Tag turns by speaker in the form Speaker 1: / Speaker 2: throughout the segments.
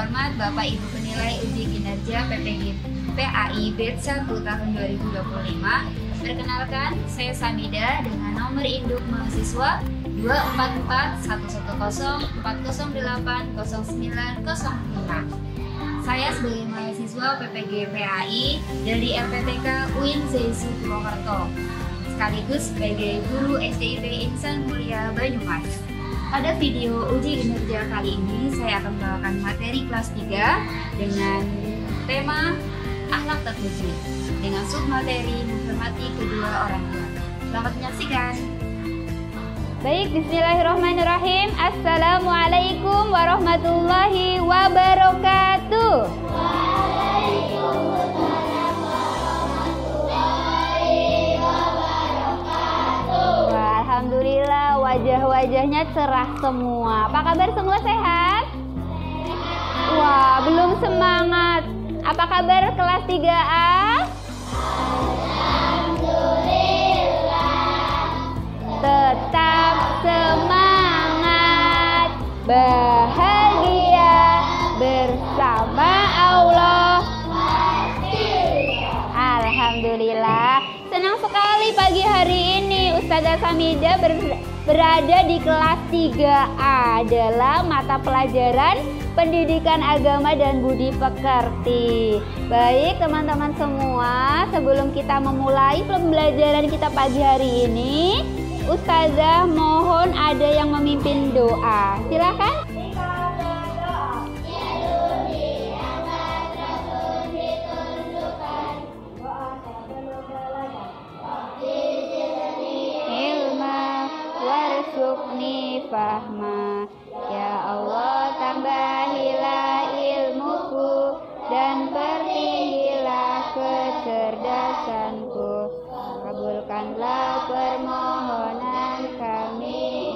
Speaker 1: terhormat Bapak Ibu penilai uji kinerja PPG PAI Batch 1 tahun 2025. Perkenalkan, saya Samida dengan nomor induk mahasiswa 2441104080905. Saya sebagai mahasiswa PPG PAI dari LPTK UIN ZSU Purwokerto, sekaligus sebagai guru SDIP Insan Mulia Banyumas. Pada video uji kinerja kali ini, saya akan membawakan materi kelas 3 dengan tema akhlak terpuji dengan submateri menghormati kedua orang tua. Selamat menyaksikan.
Speaker 2: Baik, bismillahirrahmanirrahim. Assalamualaikum warahmatullahi wabarakatuh. Waalaikumsalam warahmatullahi wabarakatuh. Wah, alhamdulillah wajah-wajahnya cerah semua. Apa kabar semua, sehat? Wah, belum semangat. Apa kabar kelas 3A? Tetap semangat, bahagia bersama Allah. Alhamdulillah, senang sekali pagi hari ini Ustazah Samida berada di kelas 3A dalam mata pelajaran Pendidikan Agama dan Budi Pekerti. Baik teman-teman semua, sebelum kita memulai pembelajaran kita pagi hari ini, Ustazah mohon ada yang memimpin doa. Silakan. Ilma warzuqni fahma. Ya Allah, tambahilah ilmuku dan pertinggilah kecerdasanku. Kabulkanlah permohonan kami.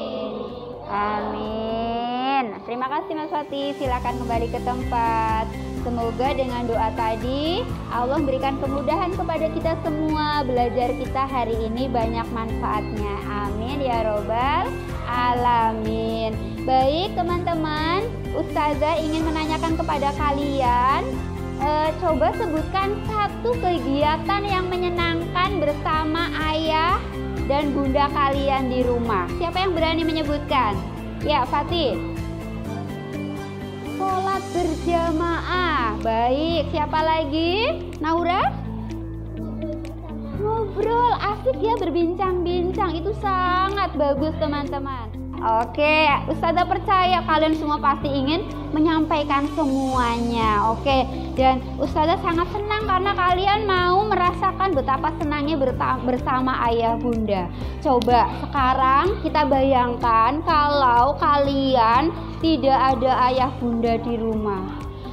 Speaker 2: Amin. Terima kasih Mas Fatih. Silakan kembali ke tempat. Semoga dengan doa tadi Allah memberikan kemudahan kepada kita semua. Belajar kita hari ini banyak manfaatnya. Amin ya robbal alamin. Baik teman-teman, Ustazah ingin menanyakan kepada kalian, coba sebutkan satu kegiatan yang menyenangkan bersama ayah dan bunda kalian di rumah. Siapa yang berani menyebutkan? Ya, Fatih. Sholat berjamaah. Baik, siapa lagi? Naura? Ngobrol, asik ya berbincang-bincang. Itu sangat bagus teman-teman. Oke, Ustazah percaya kalian semua pasti ingin menyampaikan semuanya. Oke, dan Ustazah sangat senang karena kalian mau merasakan betapa senangnya bersama ayah bunda. Coba sekarang kita bayangkan kalau kalian tidak ada ayah bunda di rumah.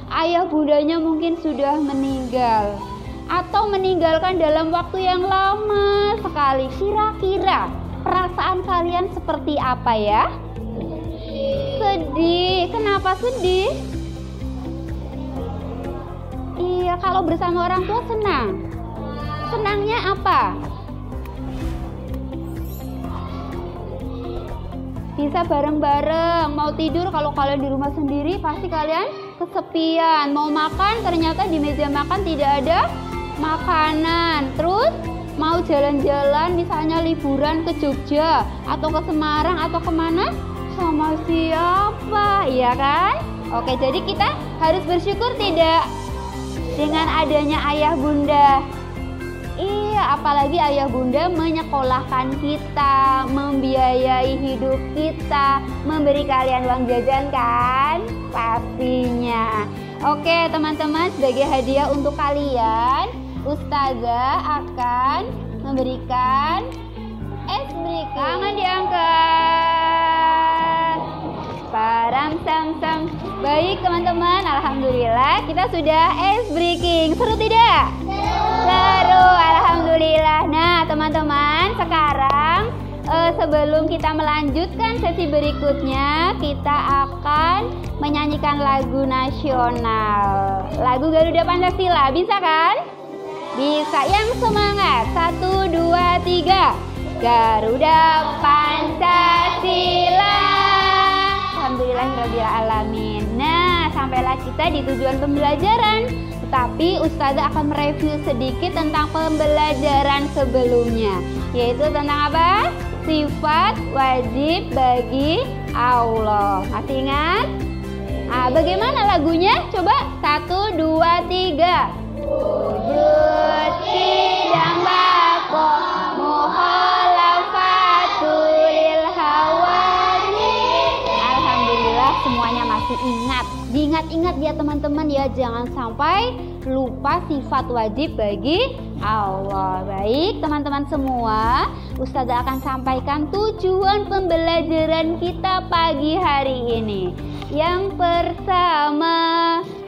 Speaker 2: Ayah bundanya mungkin sudah meninggal atau meninggalkan dalam waktu yang lama sekali. Kira-kira perasaan kalian seperti apa ya? Sedih. Kenapa sedih? Iya, kalau bersama orang tua senang. Senangnya apa? Bisa bareng-bareng. Mau tidur kalau kalian di rumah sendiri pasti kalian kesepian. Mau makan ternyata di meja makan tidak ada makanan. Terus mau jalan-jalan misalnya liburan ke Jogja atau ke Semarang atau kemana, sama siapa, iya kan? Oke, jadi kita harus bersyukur tidak dengan adanya ayah bunda. Iya, apalagi ayah bunda menyekolahkan kita, membiayai hidup kita, memberi kalian uang jajan kan? Pastinya. Oke teman-teman, sebagai hadiah untuk kalian, Ustazah akan memberikan es berikut. Tangan diangkat. Param sam sam. Baik teman-teman, alhamdulillah kita sudah es breaking. Seru tidak? Seru, alhamdulillah. Nah teman-teman, sekarang sebelum kita melanjutkan sesi berikutnya, kita akan menyanyikan lagu nasional, lagu Garuda Pancasila. Bisa kan? Bisa. Yang semangat. 1, 2, 3. Garuda Pancasila. Alhamdulillahirrabbilalamin. Nah, sampailah kita di tujuan pembelajaran. Tetapi Ustazah akan mereview sedikit tentang pembelajaran sebelumnya, yaitu tentang apa? Sifat wajib bagi Allah. Masih ingat? Nah, bagaimana lagunya? Coba 1, 2, 3. Bukti dan bako mukhalafatul hawani. Alhamdulillah semuanya masih ingat. Diingat-ingat ya teman-teman ya, jangan sampai lupa sifat wajib bagi Allah. Baik teman-teman semua, Ustazah akan sampaikan tujuan pembelajaran kita pagi hari ini. Yang pertama,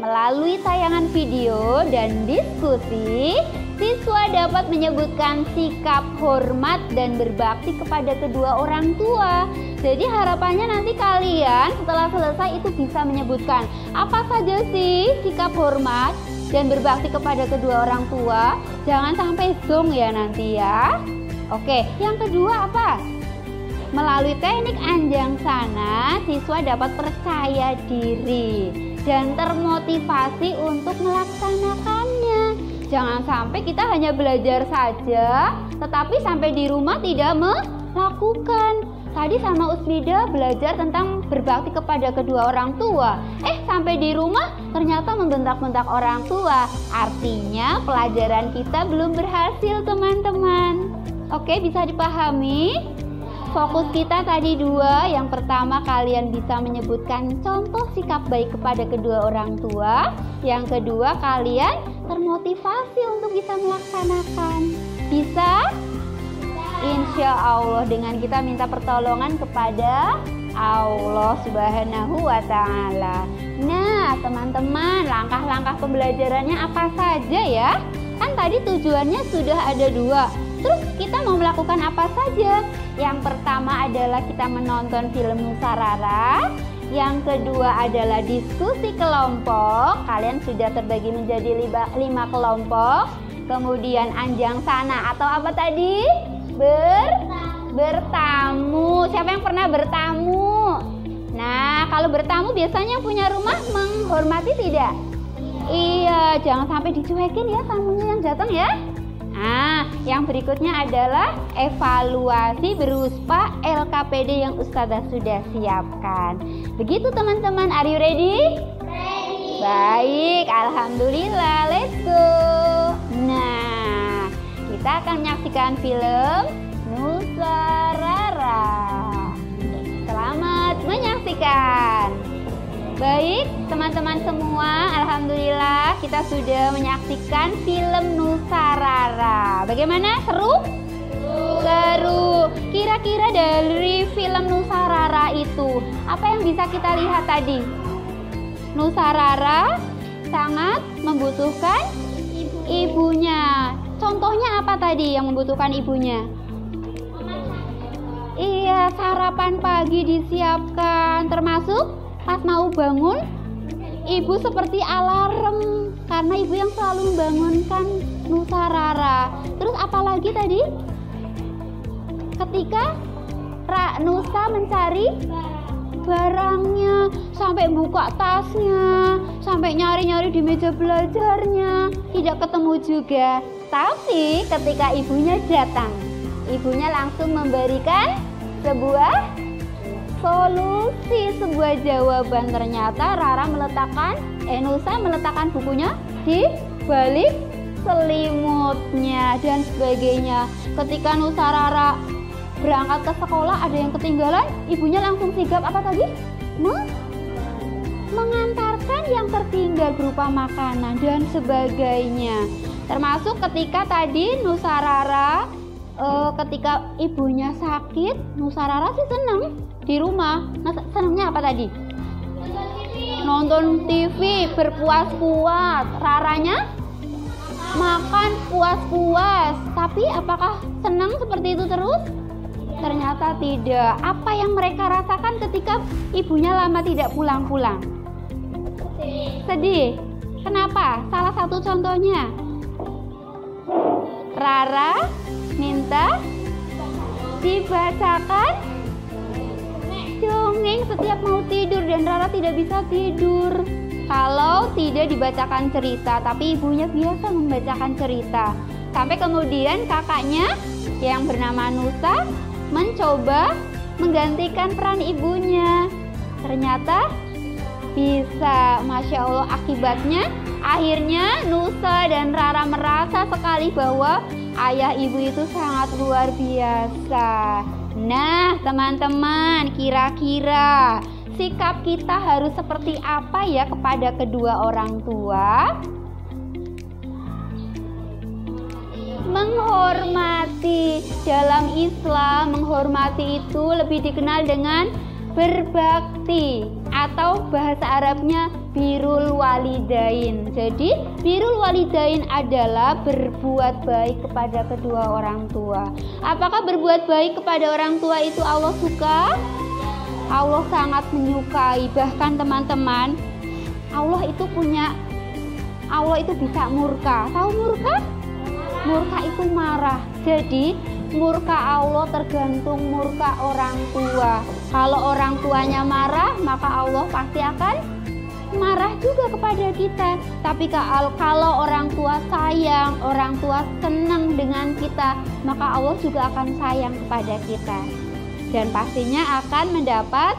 Speaker 2: melalui tayangan video dan diskusi, siswa dapat menyebutkan sikap hormat dan berbakti kepada kedua orang tua. Jadi harapannya nanti kalian setelah selesai itu bisa menyebutkan apa saja sih sikap hormat dan berbakti kepada kedua orang tua. Jangan sampai zong ya nanti ya. Oke, yang kedua apa? Melalui teknik anjang sana, siswa dapat percaya diri dan termotivasi untuk melaksanakannya. Jangan sampai kita hanya belajar saja, tetapi sampai di rumah tidak melakukan. Tadi sama Usmida belajar tentang berbakti kepada kedua orang tua. Sampai di rumah ternyata membentak-bentak orang tua. Artinya pelajaran kita belum berhasil teman-teman. Oke, bisa dipahami? Fokus kita tadi dua. Yang pertama, kalian bisa menyebutkan contoh sikap baik kepada kedua orang tua. Yang kedua, kalian termotivasi untuk bisa melaksanakan. Bisa? Insya Allah dengan kita minta pertolongan kepada Allah Subhanahu wa Ta'ala. Nah teman-teman, langkah-langkah pembelajarannya apa saja ya? Kan tadi tujuannya sudah ada dua. Terus kita mau melakukan apa saja? Yang pertama adalah kita menonton film Nusarara. Yang kedua adalah diskusi kelompok. Kalian sudah terbagi menjadi 5 kelompok. Kemudian anjang sana atau apa tadi? Bertamu. Siapa yang pernah bertamu? Nah, kalau bertamu biasanya punya rumah menghormati tidak? Iya, jangan sampai dicuekin ya tamunya yang datang ya. Nah, yang berikutnya adalah evaluasi berupa LKPD yang Ustazah sudah siapkan. Begitu teman-teman, are you ready?
Speaker 1: Ready.
Speaker 2: Baik, alhamdulillah, let's go. Nah, kita akan menyaksikan film Nusarara. Selamat menyaksikan. Baik, teman-teman semua, alhamdulillah kita sudah menyaksikan film Nusarara. Bagaimana? Seru? Seru. Kira-kira dari film Nusarara itu, apa yang bisa kita lihat tadi? Nusarara sangat membutuhkan ibunya. Contohnya apa tadi yang membutuhkan ibunya? Iya, sarapan pagi disiapkan, termasuk pas mau bangun, ibu seperti alarm karena ibu yang selalu membangunkan Nusarara. Terus apa lagi tadi? Ketika Nusa mencari barangnya, sampai buka tasnya, sampai nyari-nyari di meja belajarnya, tidak ketemu juga. Tapi ketika ibunya datang, ibunya langsung memberikan sebuah solusi, sebuah jawaban. Ternyata Nusa meletakkan bukunya di balik selimutnya dan sebagainya. Ketika Nusarara berangkat ke sekolah ada yang ketinggalan, ibunya langsung sigap apa tadi? Mengantarkan yang tertinggal berupa makanan dan sebagainya. Termasuk ketika tadi Nusarara ketika ibunya sakit, Nusarara sih seneng di rumah. Senangnya apa tadi? Nonton TV berpuas-puas. Raranya makan puas-puas. Tapi apakah senang seperti itu terus? Ternyata tidak. Apa yang mereka rasakan ketika ibunya lama tidak pulang-pulang? Sedih. Kenapa? Salah satu contohnya, Rara minta dibacakan dongeng setiap mau tidur dan Rara tidak bisa tidur tidak dibacakan cerita, tapi ibunya biasa membacakan cerita. Sampai kemudian kakaknya yang bernama Nusa mencoba menggantikan peran ibunya. Ternyata bisa, Masya Allah. Akibatnya akhirnya Nusa dan Rara merasa sekali bahwa ayah ibu itu sangat luar biasa. Nah teman-teman, kira-kira sikap kita harus seperti apa ya kepada kedua orang tua? Menghormati. Dalam Islam, menghormati itu lebih dikenal dengan berbakti, atau bahasa Arabnya birrul walidain. Jadi birrul walidain adalah berbuat baik kepada kedua orang tua. Apakah berbuat baik kepada orang tua itu Allah suka? Allah sangat menyukai. Bahkan teman-teman, Allah itu bisa murka. Tahu murka? Murka itu marah. Jadi murka Allah tergantung murka orang tua. Kalau orang tuanya marah, maka Allah pasti akan marah juga kepada kita. Tapi kalau orang tua sayang, orang tua senang dengan kita, maka Allah juga akan sayang kepada kita. Dan pastinya akan mendapat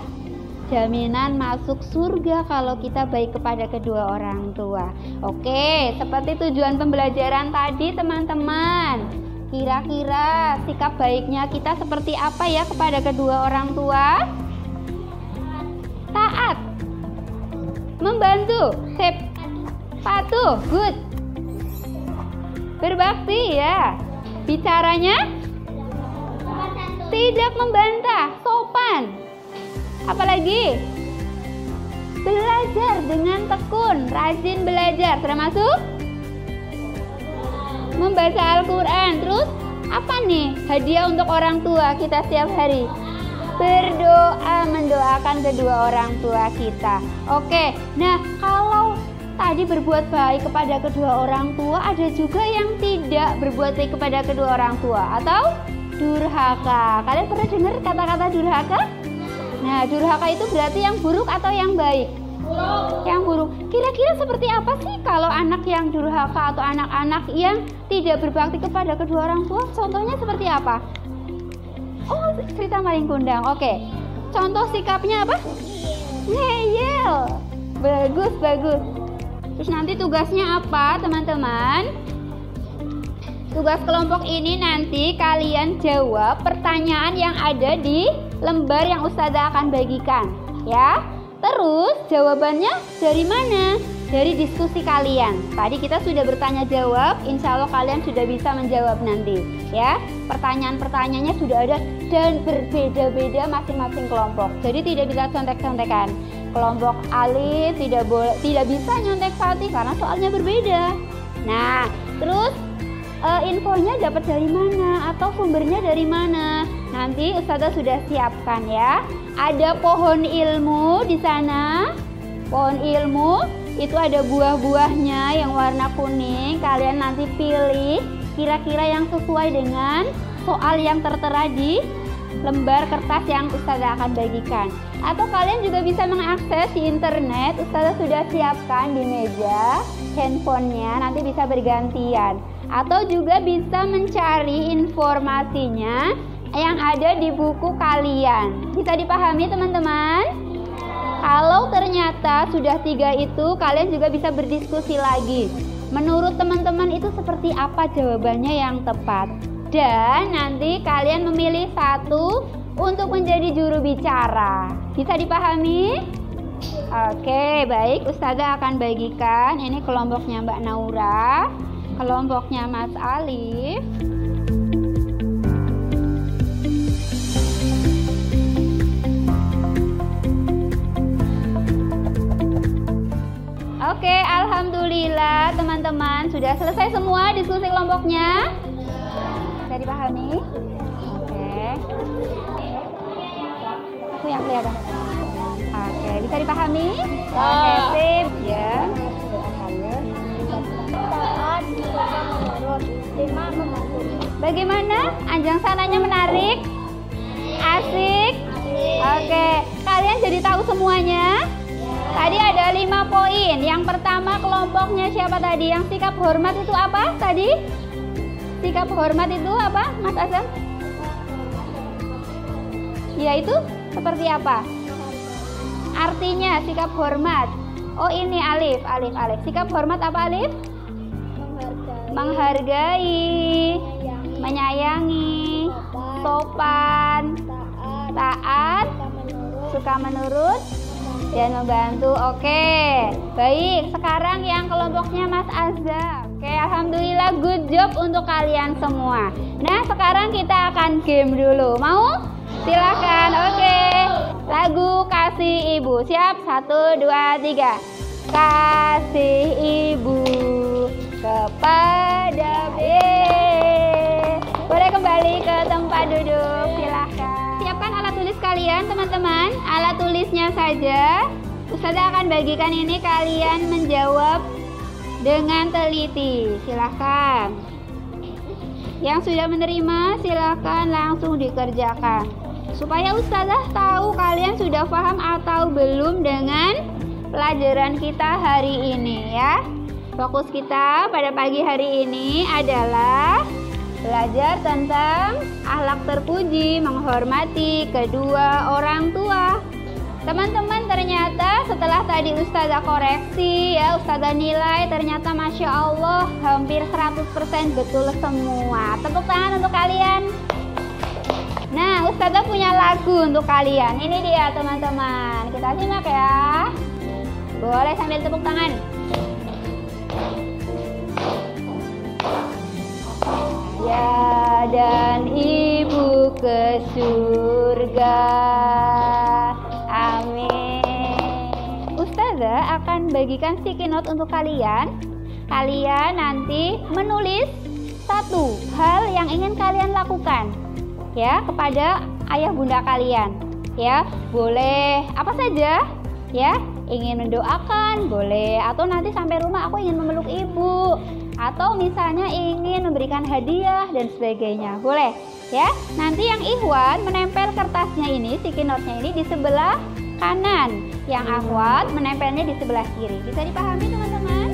Speaker 2: jaminan masuk surga kalau kita baik kepada kedua orang tua. Oke, seperti tujuan pembelajaran tadi teman-teman. Kira-kira sikap baiknya kita seperti apa ya kepada kedua orang tua? Taat, membantu, patuh, good. Berbakti ya. Bicaranya tidak membantah, sopan. Apalagi belajar dengan tekun, rajin belajar, termasuk membaca Al-Quran. Terus apa nih hadiah untuk orang tua kita setiap hari? Berdoa, mendoakan kedua orang tua kita. Oke, nah kalau tadi berbuat baik kepada kedua orang tua, ada juga yang tidak berbuat baik kepada kedua orang tua atau durhaka. Kalian pernah dengar kata-kata durhaka? Nah, durhaka itu berarti yang buruk atau yang baik? Yang buruk. Kira-kira seperti apa sih kalau anak yang durhaka atau anak-anak yang tidak berbakti kepada kedua orang tua? Contohnya seperti apa? Oh, cerita maling kundang. Oke. Contoh sikapnya apa? Ngeyel. Bagus, bagus. Terus nanti tugasnya apa, teman-teman? Tugas kelompok ini nanti kalian jawab pertanyaan yang ada di lembar yang Ustazah akan bagikan, ya. Terus jawabannya dari mana? Dari diskusi kalian. Tadi kita sudah bertanya jawab, insya Allah kalian sudah bisa menjawab nanti, ya. Pertanyaan-pertanyaannya sudah ada dan berbeda-beda masing-masing kelompok. Jadi tidak bisa contek-contekan. Kelompok alif tidak bisa nyontek Fatih karena soalnya berbeda. Nah, terus infonya dapat dari mana atau sumbernya dari mana? Nanti Ustazah sudah siapkan ya. Ada pohon ilmu di sana. Pohon ilmu itu ada buah-buahnya yang warna kuning. Kalian nanti pilih kira-kira yang sesuai dengan soal yang tertera di lembar kertas yang Ustazah akan bagikan. Atau kalian juga bisa mengakses di internet. Ustazah sudah siapkan di meja handphonenya, nanti bisa bergantian. Atau juga bisa mencari informasinya yang ada di buku kalian. Bisa dipahami teman-teman? Kalau ternyata sudah 3 itu, kalian juga bisa berdiskusi lagi. Menurut teman-teman itu seperti apa jawabannya yang tepat. Dan nanti kalian memilih 1 untuk menjadi juru bicara. Bisa dipahami? Oke, baik. Ustazah akan bagikan. Ini kelompoknya Mbak Naura, kelompoknya Mas Alif. Oke, alhamdulillah teman-teman sudah selesai semua diskusi kelompoknya. Bisa dipahami? Oke. Aku yang kelihatan. Oke, bisa dipahami? Oke, sip ya. Bagaimana? Anjang sananya menarik? Asik? Oke, kalian jadi tahu semuanya? Tadi ada 5 poin. Yang pertama kelompoknya siapa tadi? Yang sikap hormat itu apa tadi? Sikap hormat itu apa, Mas Azam? Ya, itu seperti apa? Artinya sikap hormat. Oh, ini alif. Sikap hormat apa alif? Menghargai, menyayangi, sopan, taat, suka menurut, dan membantu. Oke, baik. Sekarang yang kelompoknya Mas Azam. Oke, alhamdulillah, good job untuk kalian semua. Nah, sekarang kita akan game dulu. Mau? Silahkan. Oke, lagu Kasih Ibu. Siap? 1, 2, 3. Kasih ibu kepada boleh kembali ke tempat duduk, silahkan. Siapkan alat tulis kalian, teman-teman. Alat tulisnya saja. Ustazah akan bagikan ini, kalian menjawab dengan teliti. Silahkan. Yang sudah menerima, silahkan langsung dikerjakan. Supaya Ustazah tahu kalian sudah paham atau belum dengan pelajaran kita hari ini ya. Fokus kita pada pagi hari ini adalah belajar tentang akhlak terpuji, menghormati kedua orang tua. Teman-teman, ternyata setelah tadi Ustazah koreksi ya, Ustazah nilai, ternyata Masya Allah hampir 100% betul semua. Tepuk tangan untuk kalian. Nah, Ustazah punya lagu untuk kalian. Ini dia teman-teman, kita simak ya. Boleh sambil tepuk tangan. Ya, dan ibu ke surga. Amin. Ustazah akan bagikan sticky note untuk kalian. Kalian nanti menulis satu hal yang ingin kalian lakukan ya kepada ayah bunda kalian. Ya, boleh apa saja ya. Ingin mendoakan boleh, atau nanti sampai rumah aku ingin memeluk ibu, atau misalnya ingin memberikan hadiah dan sebagainya, boleh ya. Nanti yang Ikhwan menempel kertasnya ini, sticky note-nya ini di sebelah kanan, yang Akhwat menempelnya di sebelah kiri. Bisa dipahami teman-teman?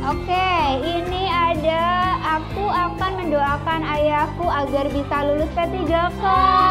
Speaker 2: Oke, ini ada aku akan mendoakan ayahku agar bisa lulus P3K.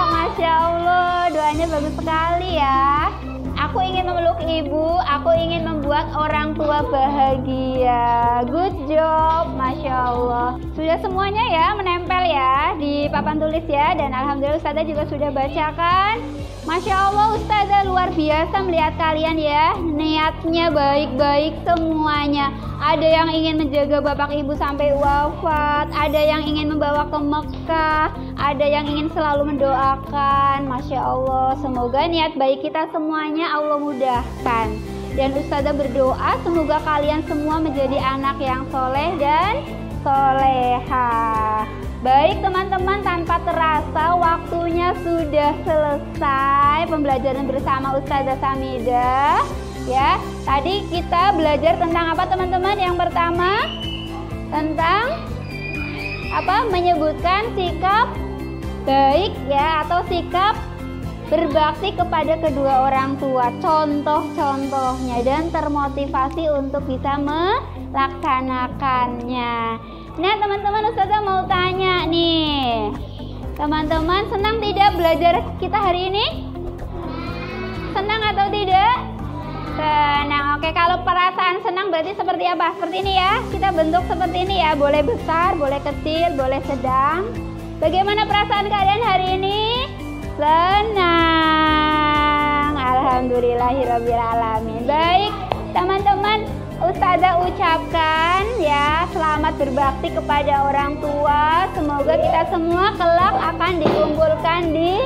Speaker 2: Masya Allah, doanya bagus sekali ya. Aku ingin memeluk ibu, aku ingin membuat orang tua bahagia. Good job, Masya Allah. Sudah semuanya ya menempel ya di papan tulis ya. Dan alhamdulillah Ustazah juga sudah bacakan. Masya Allah, Ustazah luar biasa melihat kalian ya. Niatnya baik-baik semuanya. Ada yang ingin menjaga bapak ibu sampai wafat, ada yang ingin membawa ke Mekah, ada yang ingin selalu mendoakan. Masya Allah, semoga niat baik kita semuanya Allah mudahkan. Dan Ustazah berdoa semoga kalian semua menjadi anak yang soleh dan soleha. Baik teman-teman, tanpa terasa waktunya sudah selesai pembelajaran bersama Ustazah Samidah. Ya, tadi kita belajar tentang apa teman-teman? Yang pertama tentang apa? Menyebutkan sikap baik ya, atau sikap berbakti kepada kedua orang tua, contoh-contohnya, dan termotivasi untuk bisa melaksanakannya. Nah teman-teman, Ustazah mau tanya nih, teman-teman senang tidak belajar kita hari ini? Senang atau tidak? Senang. Oke, kalau perasaan senang berarti seperti apa? Seperti ini ya, kita bentuk seperti ini ya, boleh besar, boleh kecil, boleh sedang. Bagaimana perasaan kalian hari ini? Senang. Alhamdulillahirrabbilalamin. Baik teman-teman, Ustazah ucapkan ya, selamat berbakti kepada orang tua. Semoga kita semua kelak akan dikumpulkan di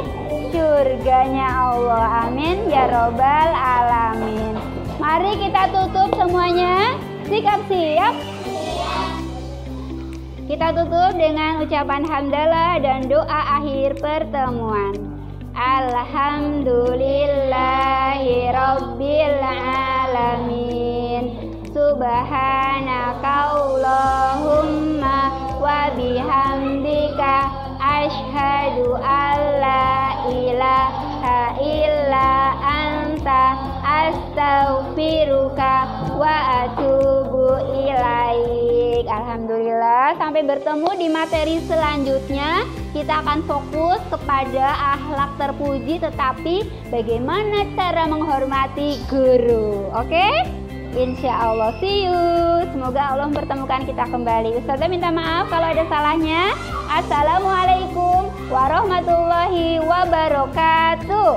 Speaker 2: surganya Allah. Amin ya robbal alamin. Mari kita tutup semuanya. Sikap siap. Kita tutup dengan ucapan hamdalah dan doa akhir pertemuan. Alhamdulillahi rabbil alamin. Subhanaka Allahumma wa bihamdika asyhadu asyhadu alla ilaha illa anta astaghfiruka wa atubu ilaik. Alhamdulillah, sampai bertemu di materi selanjutnya. Kita akan fokus kepada akhlak terpuji, tetapi bagaimana cara menghormati guru. Oke? Insya Allah, see you. Semoga Allah mempertemukan kita kembali. Ustazah minta maaf kalau ada salahnya. Assalamualaikum warahmatullahi wabarakatuh.